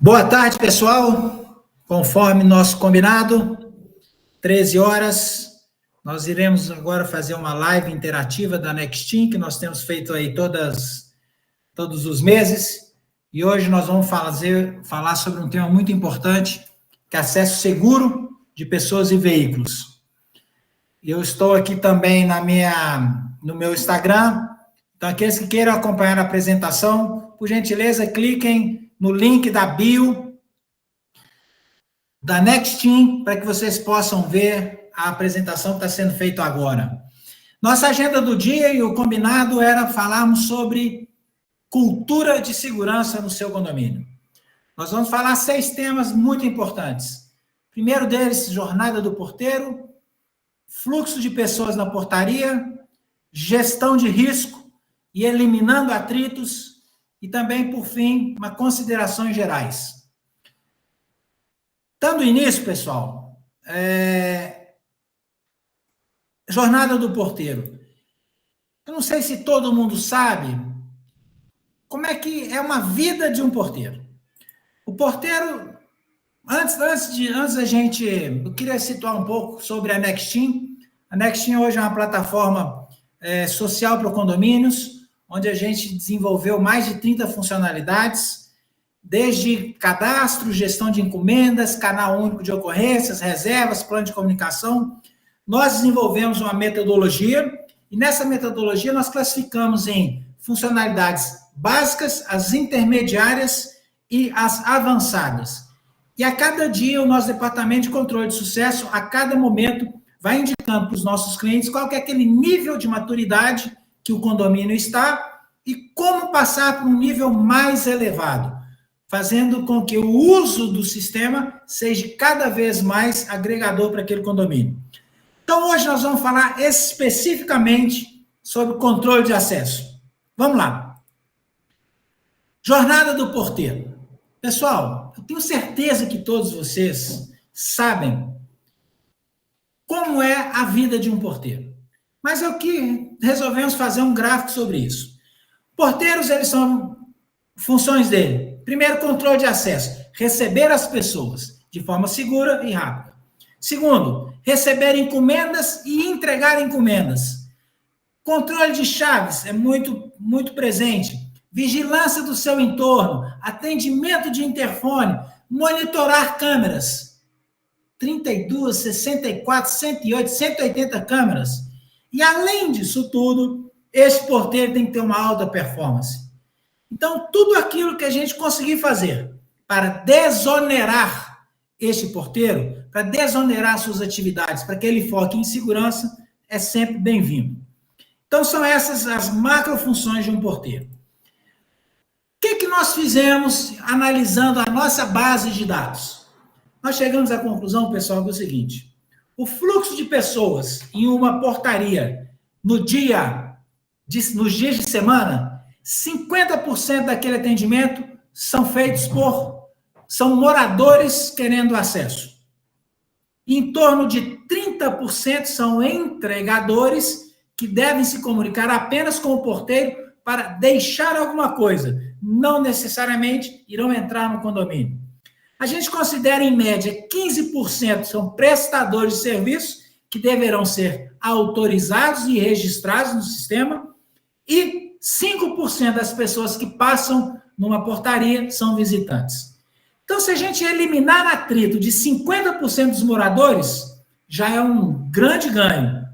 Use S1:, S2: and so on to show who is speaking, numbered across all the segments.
S1: Boa tarde, pessoal. Conforme nosso combinado, 13 horas, nós iremos agora fazer uma live interativa da Nextim, que nós temos feito aí todos os meses, e hoje nós vamos falar sobre um tema muito importante, que é acesso seguro de pessoas e veículos. Eu estou aqui também no meu Instagram, então aqueles que queiram acompanhar a apresentação, por gentileza, cliquem no link da bio da Nextim, para que vocês possam ver a apresentação que está sendo feita agora. Nossa agenda do dia e o combinado era falarmos sobre cultura de segurança no seu condomínio. Nós vamos falar 6 temas muito importantes. Primeiro deles, jornada do porteiro, fluxo de pessoas na portaria, gestão de risco e eliminando atritos, e também, por fim, uma considerações gerais. Dando início, pessoal, jornada do porteiro. Eu não sei se todo mundo sabe como é que é uma vida de um porteiro. O porteiro, antes da gente, eu queria situar um pouco sobre a Nextim. A Nextim hoje é uma plataforma social para condomínios, onde a gente desenvolveu mais de 30 funcionalidades, desde cadastro, gestão de encomendas, canal único de ocorrências, reservas, plano de comunicação. Nós desenvolvemos uma metodologia, e nessa metodologia nós classificamos em funcionalidades básicas, as intermediárias e as avançadas. E a cada dia o nosso departamento de controle de sucesso, a cada momento, vai indicando para os nossos clientes qual que é aquele nível de maturidade que o condomínio está e como passar para um nível mais elevado, fazendo com que o uso do sistema seja cada vez mais agregador para aquele condomínio. Então, hoje nós vamos falar especificamente sobre o controle de acesso. Vamos lá. Jornada do porteiro. Pessoal, eu tenho certeza que todos vocês sabem como é a vida de um porteiro. Mas é o que resolvemos fazer um gráfico sobre isso. Porteiros, eles são funções dele. Primeiro, controle de acesso. Receber as pessoas de forma segura e rápida. Segundo, receber encomendas e entregar encomendas. Controle de chaves é muito presente. Vigilância do seu entorno. Atendimento de interfone. Monitorar câmeras. 32, 64, 108, 180 câmeras. E, além disso tudo, esse porteiro tem que ter uma alta performance. Então, tudo aquilo que a gente conseguir fazer para desonerar este porteiro, para desonerar suas atividades, para que ele foque em segurança, é sempre bem-vindo. Então, são essas as macrofunções de um porteiro. O que nós fizemos analisando a nossa base de dados? Nós chegamos à conclusão, pessoal, que é o seguinte: o fluxo de pessoas em uma portaria nos dias de semana, 50% daquele atendimento são moradores querendo acesso. Em torno de 30% são entregadores que devem se comunicar apenas com o porteiro para deixar alguma coisa. Não necessariamente irão entrar no condomínio. A gente considera, em média, 15% são prestadores de serviços que deverão ser autorizados e registrados no sistema, e 5% das pessoas que passam numa portaria são visitantes. Então, se a gente eliminar atrito de 50% dos moradores, já é um grande ganho.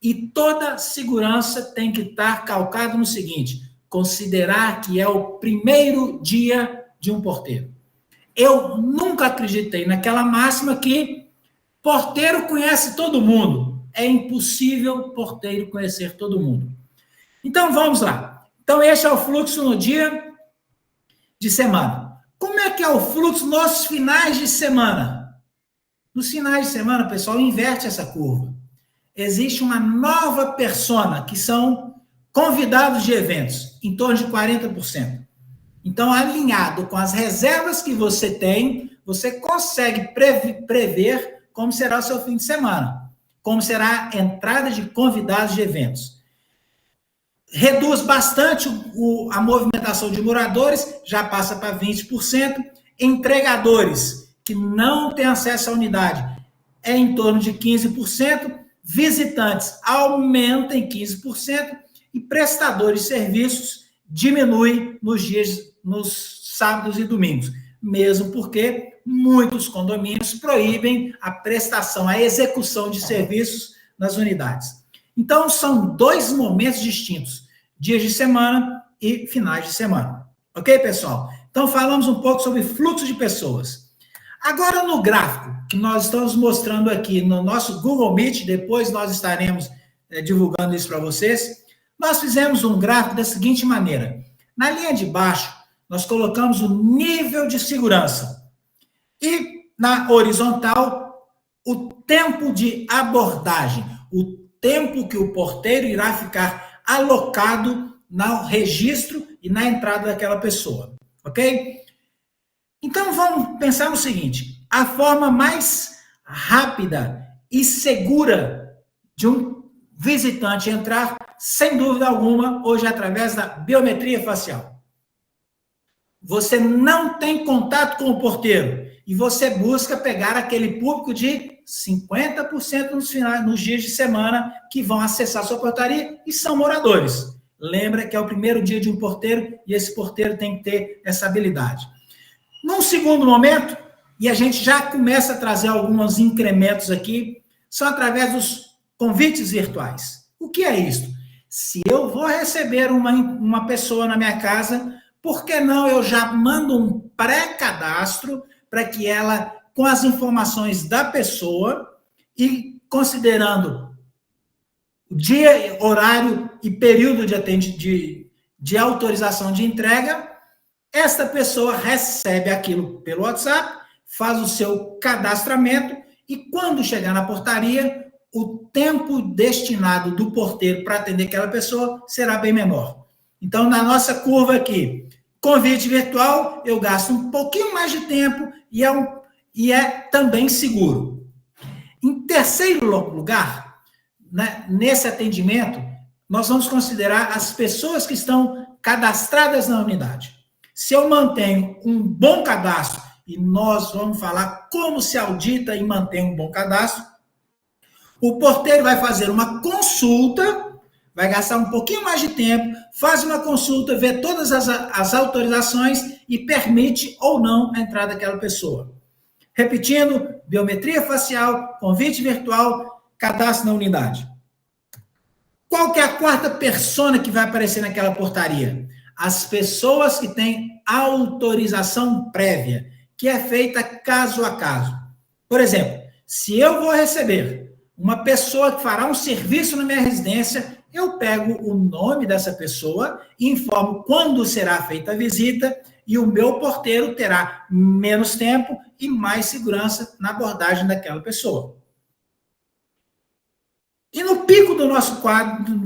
S1: E toda segurança tem que estar calcada no seguinte: considerar que é o primeiro dia de um porteiro. Eu nunca acreditei naquela máxima que porteiro conhece todo mundo. É impossível porteiro conhecer todo mundo. Então, vamos lá. Então, este é o fluxo no dia de semana. Como é que é o fluxo nos finais de semana? Nos finais de semana, pessoal, inverte essa curva. Existe uma nova persona, que são convidados de eventos, em torno de 40%. Então, alinhado com as reservas que você tem, você consegue prever como será o seu fim de semana, como será a entrada de convidados de eventos. Reduz bastante a movimentação de moradores, já passa para 20%, entregadores que não têm acesso à unidade é em torno de 15%, visitantes aumenta em 15% e prestadores de serviços diminui nos sábados e domingos, mesmo porque muitos condomínios proíbem a prestação, a execução de serviços nas unidades. Então, são dois momentos distintos, dias de semana e finais de semana. Ok, pessoal? Então, falamos um pouco sobre fluxo de pessoas. Agora, no gráfico que nós estamos mostrando aqui no nosso Google Meet, depois nós estaremos divulgando isso para vocês, nós fizemos um gráfico da seguinte maneira. Na linha de baixo, nós colocamos o nível de segurança. E na horizontal, o tempo de abordagem, o tempo que o porteiro irá ficar alocado no registro e na entrada daquela pessoa, ok? Então, vamos pensar no seguinte, a forma mais rápida e segura de um visitante entrar, sem dúvida alguma, hoje é através da biometria facial. Você não tem contato com o porteiro e você busca pegar aquele público de 50% nos dias de semana que vão acessar a sua portaria e são moradores. Lembra que é o primeiro dia de um porteiro e esse porteiro tem que ter essa habilidade. Num segundo momento, e a gente já começa a trazer alguns incrementos aqui, são através dos convites virtuais. O que é isso? Se eu vou receber uma pessoa na minha casa, por que não eu já mando um pré-cadastro para que ela, com as informações da pessoa e considerando o dia, horário e período de autorização de entrega, esta pessoa recebe aquilo pelo WhatsApp, faz o seu cadastramento e quando chegar na portaria, o tempo destinado do porteiro para atender aquela pessoa será bem menor. Então, na nossa curva aqui, convite virtual, eu gasto um pouquinho mais de tempo e é também seguro. Em terceiro lugar, né, nesse atendimento, nós vamos considerar as pessoas que estão cadastradas na unidade. Se eu mantenho um bom cadastro, e nós vamos falar como se audita e mantém um bom cadastro, o porteiro vai fazer uma consulta, vai gastar um pouquinho mais de tempo, faz uma consulta, vê todas as autorizações e permite ou não a entrada daquela pessoa. Repetindo, biometria facial, convite virtual, cadastro na unidade. Qual que é a quarta persona que vai aparecer naquela portaria? As pessoas que têm autorização prévia, que é feita caso a caso. Por exemplo, se eu vou receber uma pessoa que fará um serviço na minha residência, eu pego o nome dessa pessoa, informo quando será feita a visita e o meu porteiro terá menos tempo e mais segurança na abordagem daquela pessoa. E no pico do nosso quadro,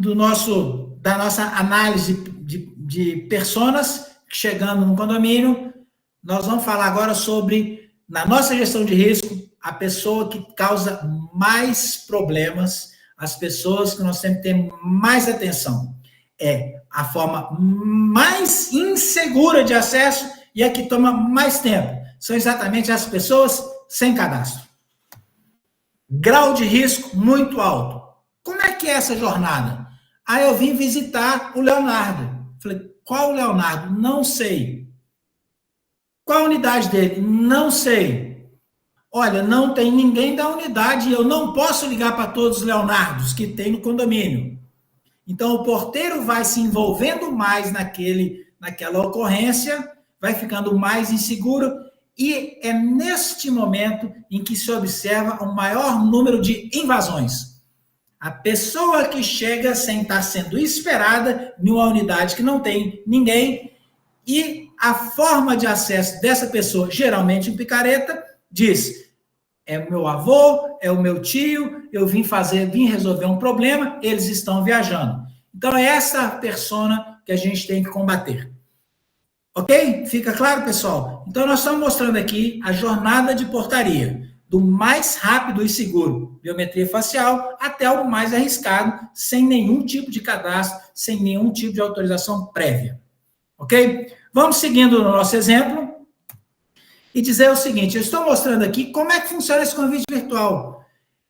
S1: da nossa análise de personas chegando no condomínio, nós vamos falar agora sobre, na nossa gestão de risco, a pessoa que causa mais problemas, as pessoas que nós temos que ter mais atenção. É a forma mais insegura de acesso e a que toma mais tempo. São exatamente as pessoas sem cadastro. Grau de risco muito alto. Como é que é essa jornada? Aí eu vim visitar o Leonardo. Falei, qual o Leonardo? Não sei. Qual a unidade dele? Não sei. Olha, não tem ninguém da unidade e eu não posso ligar para todos os Leonardos que tem no condomínio. Então, o porteiro vai se envolvendo mais naquela ocorrência, vai ficando mais inseguro e é neste momento em que se observa um maior número de invasões. A pessoa que chega sem estar sendo esperada em uma unidade que não tem ninguém e a forma de acesso dessa pessoa, geralmente em picareta, diz, é o meu avô, é o meu tio, eu vim resolver um problema, eles estão viajando. Então, é essa persona que a gente tem que combater. Ok? Fica claro, pessoal? Então, nós estamos mostrando aqui a jornada de portaria, do mais rápido e seguro, biometria facial, até o mais arriscado, sem nenhum tipo de cadastro, sem nenhum tipo de autorização prévia. Ok? Vamos seguindo no nosso exemplo. e dizer o seguinte, eu estou mostrando aqui como é que funciona esse convite virtual,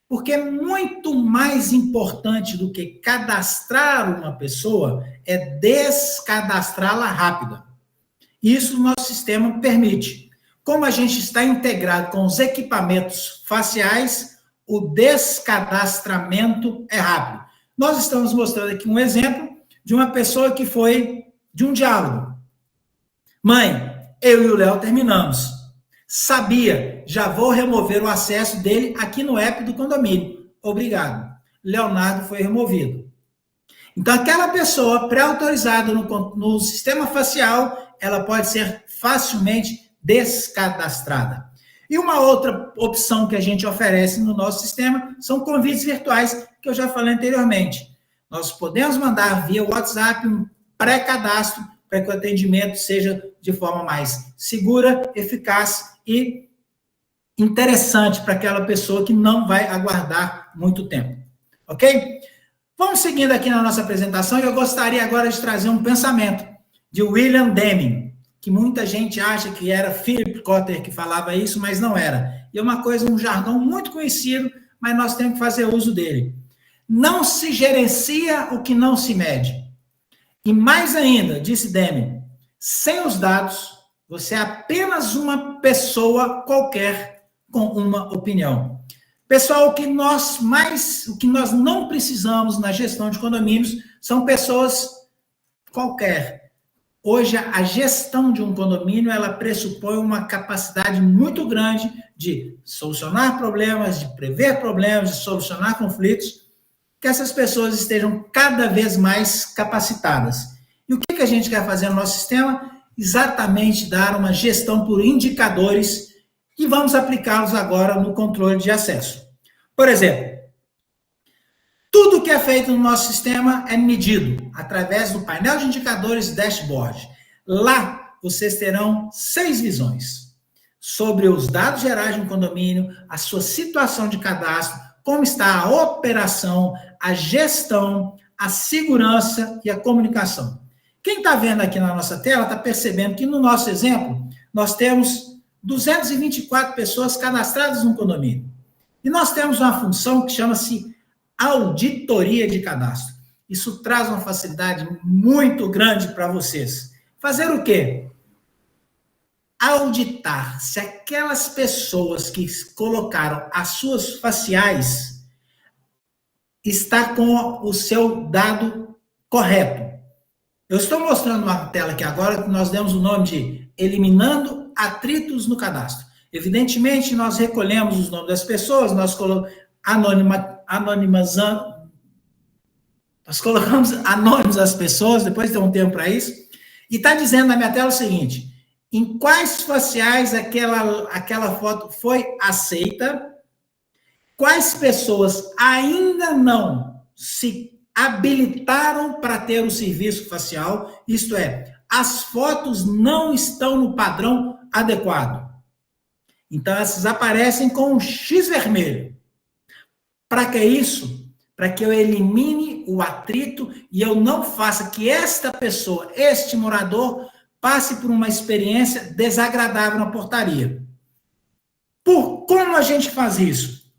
S1: porque muito mais importante do que cadastrar uma pessoa é descadastrá-la rápida. Isso o nosso sistema permite. Como a gente está integrado com os equipamentos faciais, o descadastramento é rápido. Nós estamos mostrando aqui um exemplo de uma pessoa que foi de um diálogo. Mãe, eu e o Léo terminamos. Sabia, já vou remover o acesso dele aqui no app do condomínio. Obrigado. Leonardo foi removido. Então, aquela pessoa pré-autorizada no sistema facial, ela pode ser facilmente descadastrada. E uma outra opção que a gente oferece no nosso sistema são convites virtuais, que eu já falei anteriormente. Nós podemos mandar via WhatsApp um pré-cadastro para que o atendimento seja de forma mais segura, eficaz e interessante para aquela pessoa que não vai aguardar muito tempo. Ok? Vamos seguindo aqui na nossa apresentação e eu gostaria agora de trazer um pensamento de William Deming, que muita gente acha que era Philip Kotler que falava isso, mas não era. E é uma coisa, um jargão muito conhecido, mas nós temos que fazer uso dele. Não se gerencia o que não se mede. E mais ainda, disse Deming, sem os dados, você é apenas uma pessoa qualquer com uma opinião. Pessoal, o que nós não precisamos na gestão de condomínios são pessoas qualquer. Hoje, a gestão de um condomínio, ela pressupõe uma capacidade muito grande de solucionar problemas, de prever problemas, de solucionar conflitos, que essas pessoas estejam cada vez mais capacitadas. E o que a gente quer fazer no nosso sistema? Exatamente dar uma gestão por indicadores e vamos aplicá-los agora no controle de acesso. Por exemplo, tudo que é feito no nosso sistema é medido através do painel de indicadores dashboard. Lá, vocês terão 6 visões sobre os dados gerais de um condomínio, a sua situação de cadastro, como está a operação, a gestão, a segurança e a comunicação. Quem está vendo aqui na nossa tela está percebendo que no nosso exemplo, nós temos 224 pessoas cadastradas no condomínio. E nós temos uma função que chama-se auditoria de cadastro. Isso traz uma facilidade muito grande para vocês. Fazer o quê? Auditar se aquelas pessoas que colocaram as suas faciais está com o seu dado correto. Eu estou mostrando uma tela aqui agora que nós demos o nome de Eliminando Atritos no Cadastro. Evidentemente, nós recolhemos os nomes das pessoas, nós colocamos anônimos as pessoas, depois tem um tempo para isso, e está dizendo na minha tela o seguinte, em quais faciais aquela foto foi aceita, quais pessoas ainda não se habilitaram para ter o serviço facial, isto é, as fotos não estão no padrão adequado. Então, essas aparecem com um X vermelho. Para que isso? Para que eu elimine o atrito e eu não faça que esta pessoa, este morador, passe por uma experiência desagradável na portaria. Como a gente faz isso?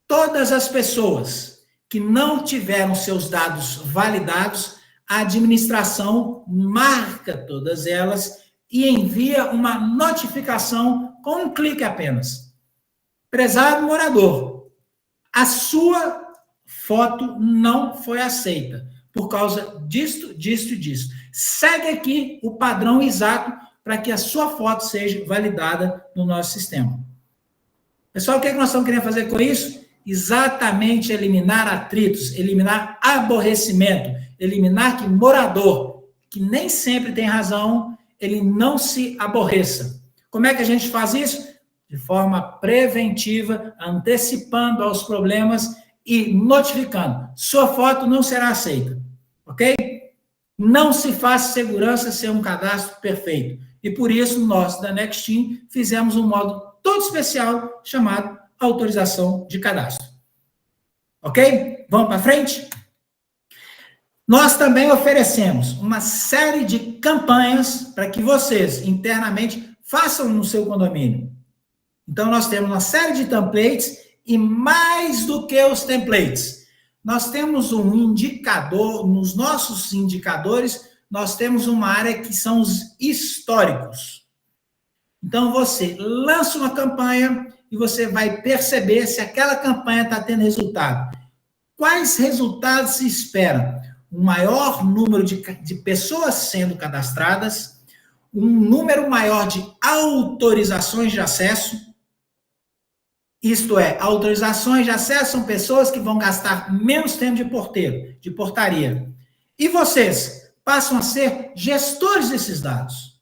S1: Todas as pessoas que não tiveram seus dados validados, a administração marca todas elas e envia uma notificação com um clique apenas. Prezado morador, a sua foto não foi aceita por causa disto. Segue aqui o padrão exato para que a sua foto seja validada no nosso sistema. Pessoal, o que nós estamos querendo fazer com isso? Exatamente eliminar atritos, eliminar aborrecimento, eliminar que morador, que nem sempre tem razão, ele não se aborreça. Como é que a gente faz isso? De forma preventiva, antecipando aos problemas e notificando. Sua foto não será aceita, ok? Não se faz segurança ser um cadastro perfeito. E por isso, nós da Nexteam fizemos um modo todo especial chamado autorização de cadastro. Ok? Vamos para frente? Nós também oferecemos uma série de campanhas para que vocês, internamente, façam no seu condomínio. Então, nós temos uma série de templates e mais do que os templates. Nós temos um indicador, nos nossos indicadores, nós temos uma área que são os históricos. Então, você lança uma campanha e você vai perceber se aquela campanha está tendo resultado. Quais resultados se espera? Um maior número de pessoas sendo cadastradas, um número maior de autorizações de acesso. Isto é, autorizações de acesso são pessoas que vão gastar menos tempo de porteiro, de portaria. E vocês passam a ser gestores desses dados.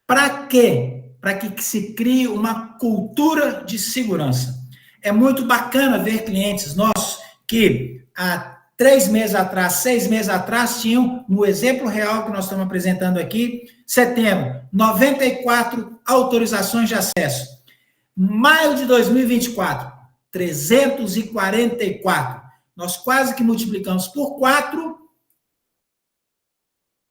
S1: Para quê? Para que se crie uma cultura de segurança. É muito bacana ver clientes nossos que há 3 meses atrás, 6 meses atrás, tinham, no exemplo real que nós estamos apresentando aqui, setembro, 94 autorizações de acesso. Maio de 2024, 344. Nós quase que multiplicamos por 4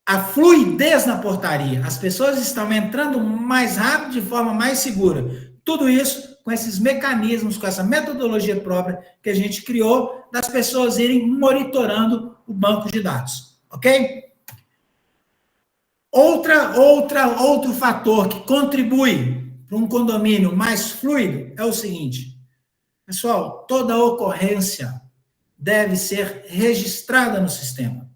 S1: a fluidez na portaria. As pessoas estão entrando mais rápido, de forma mais segura. Tudo isso com esses mecanismos, com essa metodologia própria que a gente criou, das pessoas irem monitorando o banco de dados. Ok? Outro fator que contribui para um condomínio mais fluido é o seguinte. Pessoal, toda ocorrência deve ser registrada no sistema.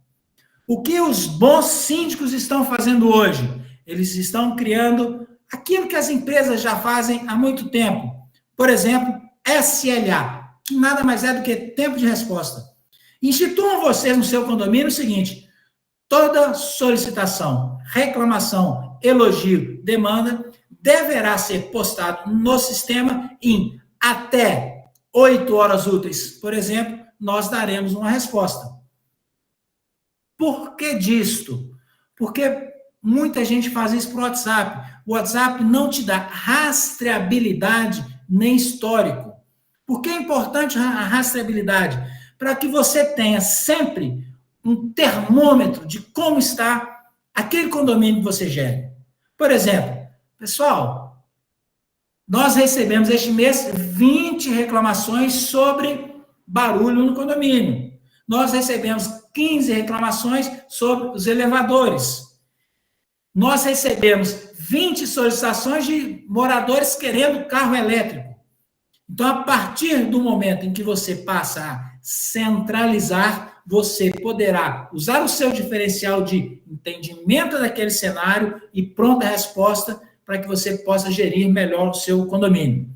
S1: O que os bons síndicos estão fazendo hoje? Eles estão criando aquilo que as empresas já fazem há muito tempo. Por exemplo, SLA, que nada mais é do que tempo de resposta. Instituam vocês no seu condomínio o seguinte: toda solicitação, reclamação, elogio, demanda deverá ser postado no sistema em até 8 horas úteis. Por exemplo, nós daremos uma resposta. Por que disto? Porque muita gente faz isso por WhatsApp. O WhatsApp não te dá rastreabilidade nem histórico. Por que é importante a rastreabilidade? Para que você tenha sempre um termômetro de como está aquele condomínio que você gere. Por exemplo, pessoal, nós recebemos este mês 20 reclamações sobre barulho no condomínio. Nós recebemos 15 reclamações sobre os elevadores. Nós recebemos 20 solicitações de moradores querendo carro elétrico. Então, a partir do momento em que você passa a centralizar, você poderá usar o seu diferencial de entendimento daquele cenário e pronta resposta para que você possa gerir melhor o seu condomínio.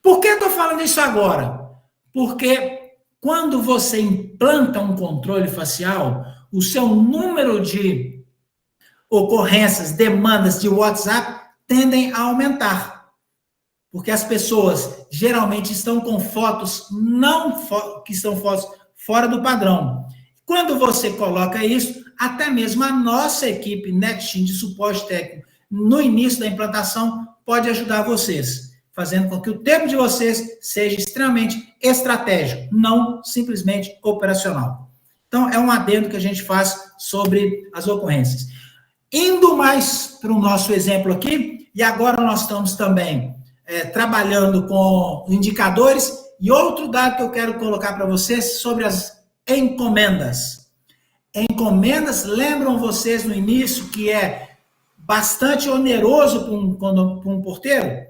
S1: Por que eu estou falando isso agora? Porque quando você implanta um controle facial, o seu número de ocorrências, demandas de WhatsApp tendem a aumentar. Porque as pessoas geralmente estão com fotos que são fotos fora do padrão. Quando você coloca isso, até mesmo a nossa equipe NextGen de suporte técnico no início da implantação pode ajudar vocês, fazendo com que o tempo de vocês seja extremamente estratégico, não simplesmente operacional. Então, é um adendo que a gente faz sobre as ocorrências. Indo mais para o nosso exemplo aqui, e agora nós estamos também trabalhando com indicadores, e outro dado que eu quero colocar para vocês sobre as encomendas. Encomendas, lembram vocês no início que é bastante oneroso para um porteiro?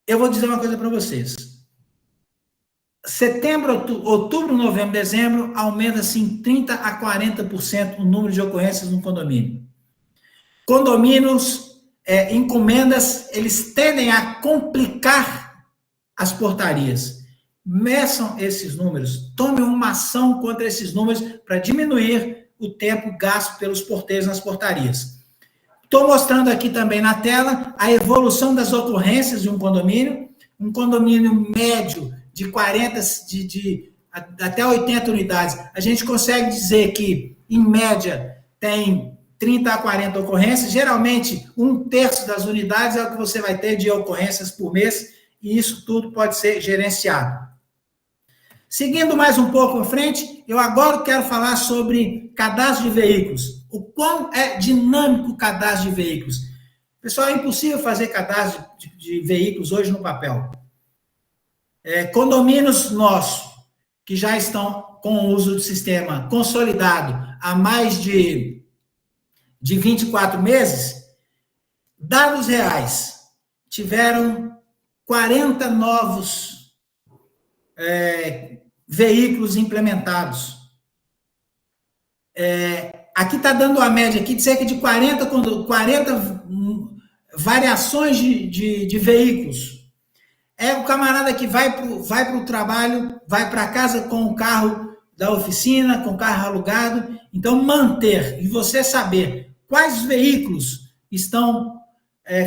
S1: Eu vou dizer uma coisa para vocês. Setembro, outubro, novembro, dezembro, aumenta-se em 30% a 40% o número de ocorrências no condomínio. Condomínios, encomendas, eles tendem a complicar as portarias. Meçam esses números, tomem uma ação contra esses números para diminuir o tempo gasto pelos porteiros nas portarias. Estou mostrando aqui também na tela a evolução das ocorrências de um condomínio médio de 40, até 80 unidades. A gente consegue dizer que, em média, tem 30 a 40 ocorrências. Geralmente, 1/3 das unidades é o que você vai ter de ocorrências por mês, e isso tudo pode ser gerenciado. Seguindo mais um pouco à frente, eu agora quero falar sobre cadastro de veículos. o quão é dinâmico o cadastro de veículos. Pessoal, é impossível fazer cadastro de veículos hoje no papel. Condomínios nossos, que já estão com o uso do sistema consolidado há mais de 24 meses, dados reais, tiveram 40 novos veículos implementados. Aqui está dando a média aqui de cerca de 40 variações de veículos. É o camarada que vai para o trabalho, vai para casa com o carro da oficina, com o carro alugado. Então, manter e você saber quais veículos estão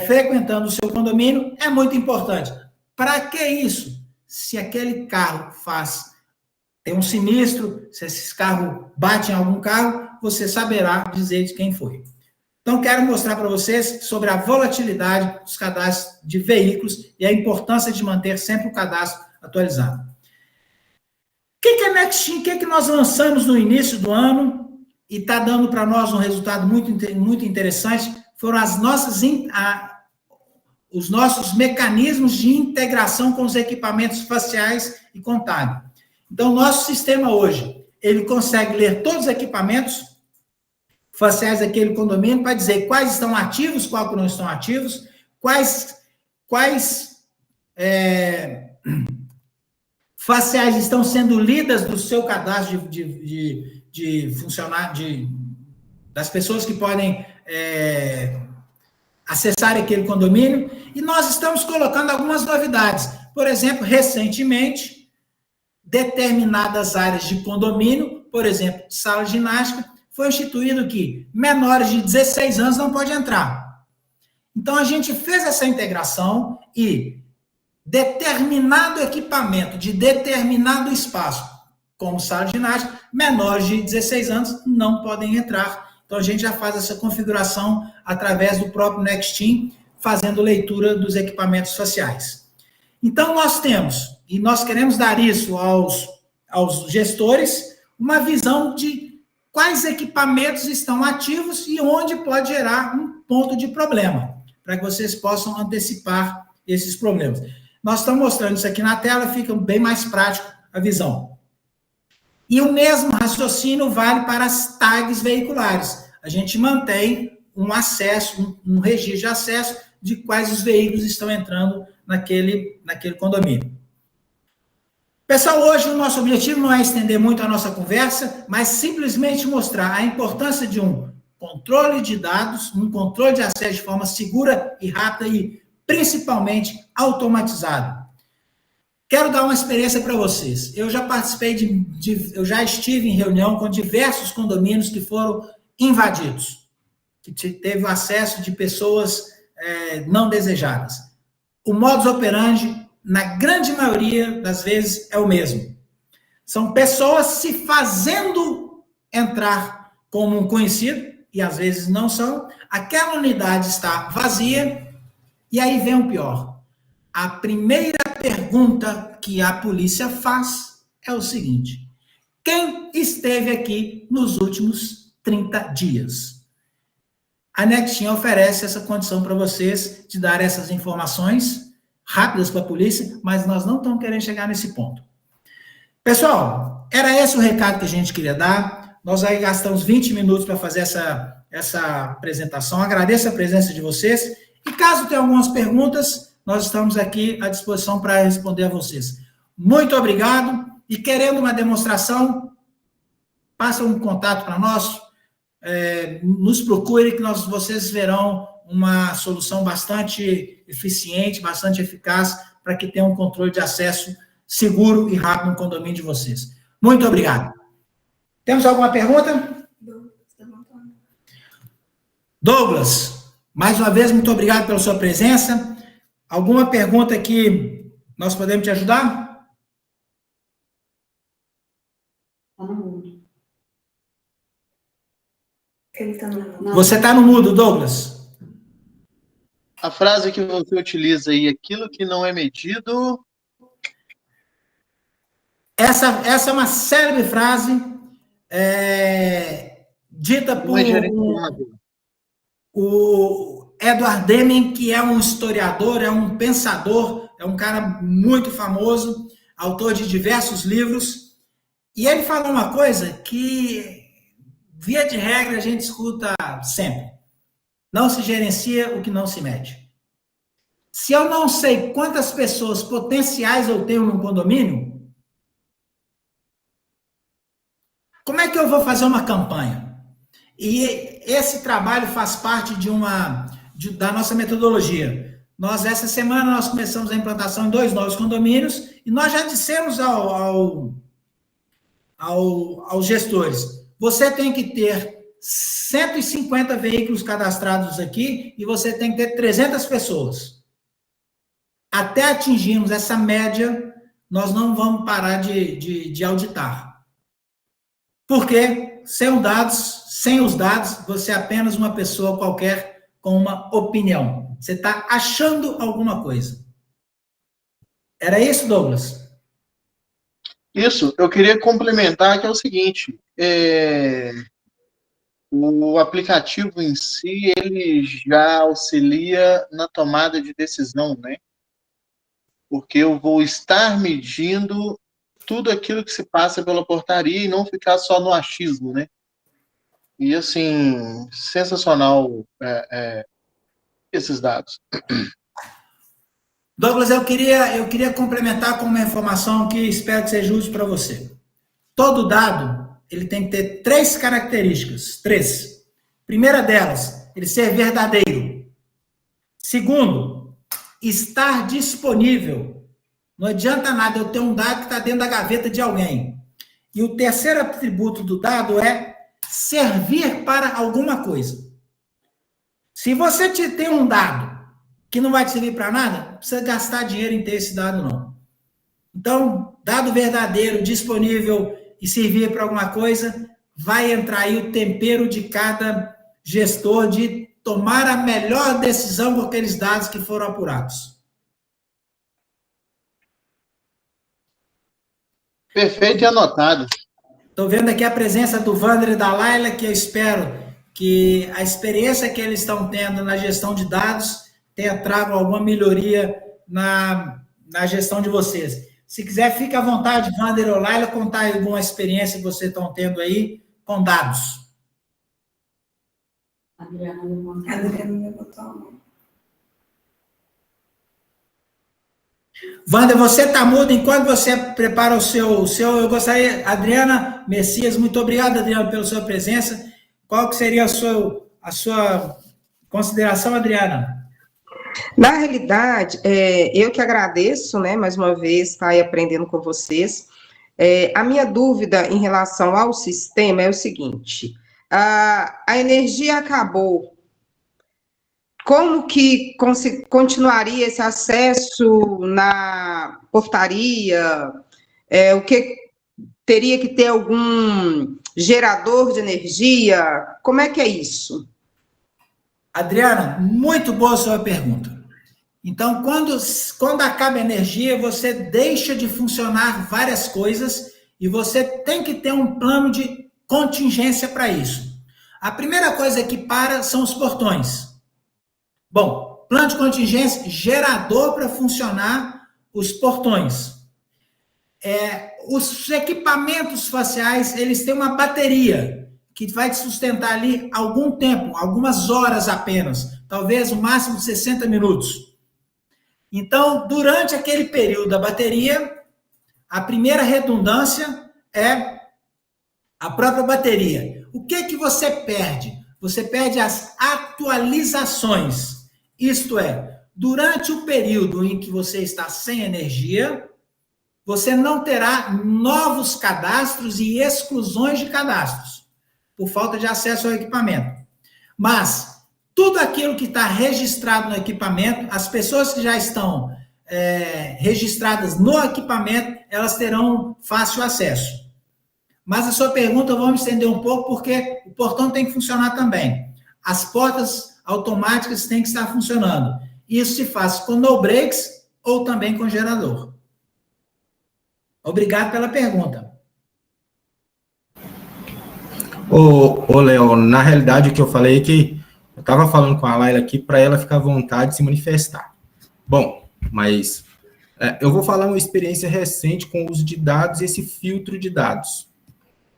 S1: frequentando o seu condomínio é muito importante. Para que isso? Se aquele carro tem um sinistro, se esse carro bate em algum carro, você saberá dizer de quem foi. Então, quero mostrar para vocês sobre a volatilidade dos cadastros de veículos e a importância de manter sempre o cadastro atualizado. O que é Nextim? O que nós lançamos no início do ano e está dando para nós um resultado muito interessante? Foram os nossos mecanismos de integração com os equipamentos faciais e contábil. Então, nosso sistema hoje, ele consegue ler todos os equipamentos faciais daquele condomínio para dizer quais estão ativos, quais não estão ativos, quais faciais estão sendo lidas do seu cadastro de funcionário, das pessoas que podem acessar aquele condomínio, e nós estamos colocando algumas novidades. Por exemplo, recentemente, determinadas áreas de condomínio, por exemplo, sala de ginástica, foi instituído que menores de 16 anos não podem entrar. Então, a gente fez essa integração e determinado equipamento de determinado espaço, como sala de ginástica, menores de 16 anos não podem entrar. Então, a gente já faz essa configuração através do próprio Nextim, fazendo leitura dos equipamentos faciais. Então, nós temos, e nós queremos dar isso aos gestores, uma visão de quais equipamentos estão ativos e onde pode gerar um ponto de problema, para que vocês possam antecipar esses problemas. Nós estamos mostrando isso aqui na tela, fica bem mais prático a visão. E o mesmo raciocínio vale para as tags veiculares. A gente mantém um acesso, um registro de acesso de quais os veículos estão entrando naquele condomínio. Pessoal, hoje o nosso objetivo não é estender muito a nossa conversa, mas simplesmente mostrar a importância de um controle de dados, um controle de acesso de forma segura e rápida e, principalmente, automatizado. Quero dar uma experiência para vocês. Eu já participei eu já estive em reunião com diversos condomínios que foram invadidos, que teve o acesso de pessoas não desejadas. O modus operandi, na grande maioria das vezes, é o mesmo. São pessoas se fazendo entrar como um conhecido, e às vezes não são, aquela unidade está vazia, e aí vem o pior. A primeira pergunta que a polícia faz é o seguinte: quem esteve aqui nos últimos 30 dias? A Nextim oferece essa condição para vocês de dar essas informações rápidas para a polícia, mas nós não estamos querendo chegar nesse ponto. Pessoal, era esse o recado que a gente queria dar. Nós aí gastamos 20 minutos para fazer essa apresentação. Agradeço a presença de vocês. E caso tenha algumas perguntas, nós estamos aqui à disposição para responder a vocês. Muito obrigado. E querendo uma demonstração, passa um contato para nós, nos procure que vocês verão uma solução bastante eficiente, bastante eficaz, para que tenha um controle de acesso seguro e rápido no condomínio de vocês. Muito obrigado. Temos alguma pergunta? Douglas, mais uma vez, muito obrigado pela sua presença. Alguma pergunta que nós podemos te ajudar? Você está no mudo, Douglas.
S2: A frase que você utiliza aí, aquilo que não é medido...
S1: Essa é uma célebre frase dita por o Edward Deming, que é um historiador, é um pensador, é um cara muito famoso, autor de diversos livros, e ele falou uma coisa que, via de regra, a gente escuta sempre: não se gerencia o que não se mede. Se eu não sei quantas pessoas potenciais eu tenho no condomínio, como é que eu vou fazer uma campanha? E esse trabalho faz parte da nossa metodologia. Essa semana, nós começamos a implantação em 2 novos condomínios e nós já dissemos aos gestores: você tem que ter 150 veículos cadastrados aqui e você tem que ter 300 pessoas. Até atingirmos essa média, nós não vamos parar de auditar. Porque sem os dados, você é apenas uma pessoa qualquer com uma opinião. Você está achando alguma coisa. Era isso, Douglas?
S2: Isso, eu queria complementar que é o seguinte, o aplicativo em si, ele já auxilia na tomada de decisão, né? Porque eu vou estar medindo tudo aquilo que se passa pela portaria e não ficar só no achismo, né? E, assim, sensacional esses dados.
S1: Douglas, eu queria complementar com uma informação que espero que seja útil para você. Todo dado, ele tem que ter 3 características. 3. Primeira delas, ele ser verdadeiro. Segundo, estar disponível. Não adianta nada eu ter um dado que está dentro da gaveta de alguém. E o terceiro atributo do dado é servir para alguma coisa. Se você tem um dado que não vai te servir para nada, não precisa gastar dinheiro em ter esse dado, não. Então, dado verdadeiro, disponível e servir para alguma coisa, vai entrar aí o tempero de cada gestor de tomar a melhor decisão com aqueles dados que foram apurados.
S2: Perfeito e anotado.
S1: Estou vendo aqui a presença do Wander e da Laila, que eu espero que a experiência que eles estão tendo na gestão de dados tenha trago alguma melhoria na gestão de vocês. Se quiser, fique à vontade, Wander ou Laila, contar alguma experiência que vocês estão tendo aí com dados.
S3: Adriana me botou a mão.
S1: Wander, você está mudo enquanto você prepara o seu. Eu gostaria, Adriana Messias, muito obrigado, Adriana, pela sua presença. Qual que seria a sua consideração, Adriana?
S4: Na realidade, eu que agradeço, né, mais uma vez, estar aí aprendendo com vocês. A minha dúvida em relação ao sistema é o seguinte: a energia acabou. Como que continuaria esse acesso na portaria? O que teria que ter algum gerador de energia? Como é que é isso?
S1: Adriana, muito boa a sua pergunta. Então, quando acaba a energia, você deixa de funcionar várias coisas e você tem que ter um plano de contingência para isso. A primeira coisa que para são os portões. Bom, plano de contingência, gerador para funcionar os portões. Os equipamentos faciais, eles têm uma bateria que vai te sustentar ali algum tempo, algumas horas apenas, talvez o máximo de 60 minutos. Então, durante aquele período da bateria, a primeira redundância é a própria bateria. O que você perde? Você perde as atualizações. Isto é, durante o período em que você está sem energia, você não terá novos cadastros e exclusões de cadastros, por falta de acesso ao equipamento. Mas tudo aquilo que está registrado no equipamento, as pessoas que já estão registradas no equipamento, elas terão fácil acesso. Mas a sua pergunta, vamos estender um pouco, porque o portão tem que funcionar também. As portas automáticas têm que estar funcionando. Isso se faz com no breaks ou também com gerador. Obrigado pela pergunta.
S5: Ô, Léo, na realidade o que eu falei é que eu estava falando com a Laila aqui para ela ficar à vontade de se manifestar. Bom, mas eu vou falar uma experiência recente com o uso de dados e esse filtro de dados.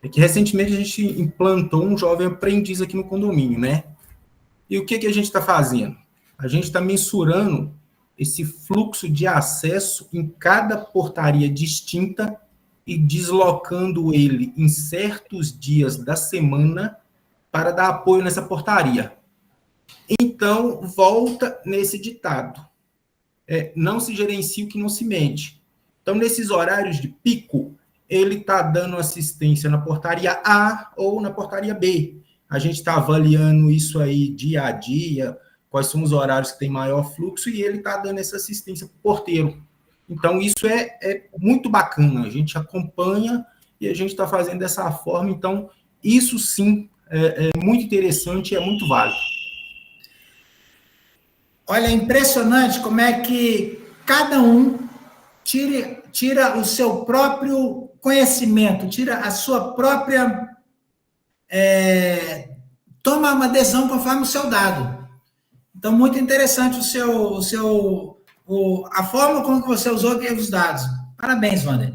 S5: É que recentemente a gente implantou um jovem aprendiz aqui no condomínio, né? E o que a gente está fazendo? A gente está mensurando esse fluxo de acesso em cada portaria distinta e deslocando ele em certos dias da semana para dar apoio nessa portaria. Então, volta nesse ditado. Não se gerencia o que não se mede. Então, nesses horários de pico, ele está dando assistência na portaria A ou na portaria B. A gente está avaliando isso aí dia a dia, quais são os horários que tem maior fluxo, e ele está dando essa assistência para o porteiro. Então, isso é muito bacana. A gente acompanha e a gente está fazendo dessa forma. Então, isso sim é muito interessante e é muito válido.
S1: Olha, é impressionante como é que cada um tira o seu próprio conhecimento, tira a sua própria... toma uma decisão conforme o seu dado. Então, muito interessante a forma como você usou os dados. Parabéns, Wander.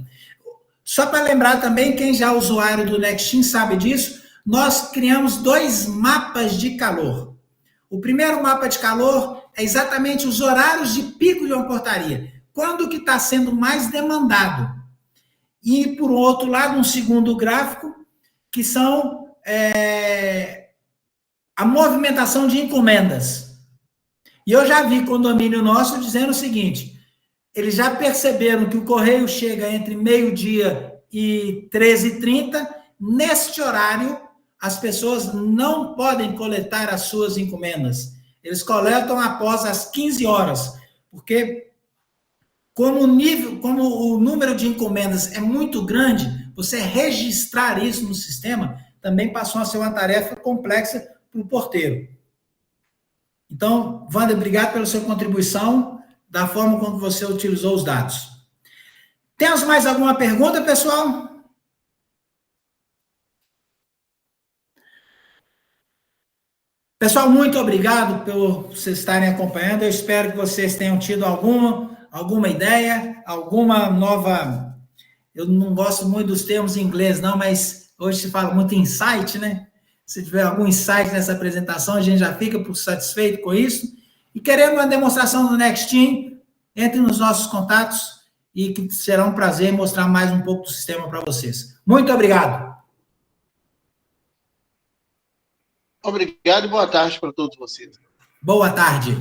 S1: Só para lembrar também, quem já é usuário do Nextim sabe disso, nós criamos 2 mapas de calor. O primeiro mapa de calor é exatamente os horários de pico de uma portaria. Quando que está sendo mais demandado. E, por outro lado, um segundo gráfico, que são a movimentação de encomendas. E eu já vi condomínio nosso dizendo o seguinte, eles já perceberam que o correio chega entre meio-dia e 13h30, neste horário, as pessoas não podem coletar as suas encomendas. Eles coletam após as 15 horas, porque como o número de encomendas é muito grande, você registrar isso no sistema também passou a ser uma tarefa complexa para o porteiro. Então, Wander, obrigado pela sua contribuição, da forma como você utilizou os dados. Temos mais alguma pergunta, pessoal? Pessoal, muito obrigado por vocês estarem acompanhando. Eu espero que vocês tenham tido alguma ideia, alguma nova... Eu não gosto muito dos termos em inglês, não, mas hoje se fala muito insight, né? Se tiver algum insight nessa apresentação, a gente já fica satisfeito com isso. E querendo uma demonstração do Nextim, entre nos nossos contatos e que será um prazer mostrar mais um pouco do sistema para vocês. Muito obrigado.
S2: Obrigado e boa tarde para todos vocês.
S1: Boa tarde.